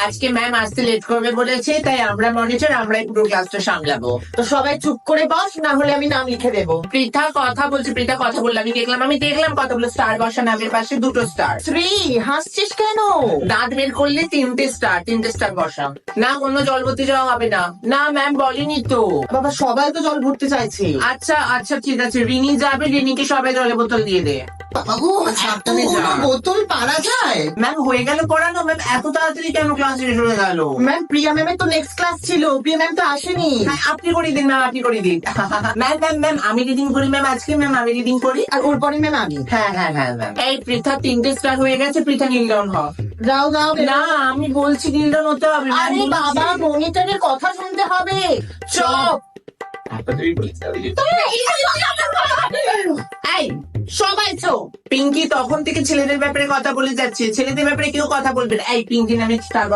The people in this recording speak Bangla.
আজকে ম্যাম আসতে লেট করবে বলেছে, তাই আমরা মনিটর, আমরাই পুরো ক্লাসটা সামলাবো। তো সবাই চুপ করে বস, না হলে আমি নাম লিখে দেবো। পৃথা কথা বলছে, পৃথা কথা বললো, আমি দেখলাম কতগুলো স্টার বসা, নামের পাশে 2টো স্টার। শ্রী, হাসছিস কেন? দাঁত বের করলে 3টে স্টার বসা। না, কোনো জল ভর্তি যাওয়া হবে না। না ম্যাম বলেনি তো। বাবা, সবাই তো জল ভরতে চাইছে। আচ্ছা আচ্ছা ঠিক আছে, রিনি যাবে, রিনিকে সবাই জলের বোতল দিয়ে দে। বাবু, সাবধানে যা। বোতল পারা যায়? ম্যাম হয়ে গেল পড়ানো? ম্যাম এত তাড়াতাড়ি কেন ক্লাস শেষ হয়ে গেল? ম্যাম, প্রিয়া ম্যামের তো নেক্সট ক্লাস ছিল, প্রিয়া ম্যাম তো আসেনি। হ্যাঁ, আপনি করে দিন ম্যাম, আপনি করে দিন। ম্যাম আমি রিডিং করি ম্যাম, আজকে ম্যাম আমি রিডিং করি। আর ওর পরে ম্যাম আমি। হ্যাঁ ম্যাম। এই পৃথা 3টে স্টার হয়ে গেছে, পৃথা নীল ডাউন হ। যাও যাও। না আমি বলছি নীল ডাউন হতে হবে। ম্যাম আরে বলছি। বাবা, মনিটরের কথা শুনতে হবে। চুপ। এই সবাই তো পিঙ্কি তখন থেকে ছেলেদের ব্যাপারে কথা বলে যাচ্ছে, ছেলেদের ব্যাপারে কেউ কথা বলবে না। এই পিঙ্কি নামে স্টার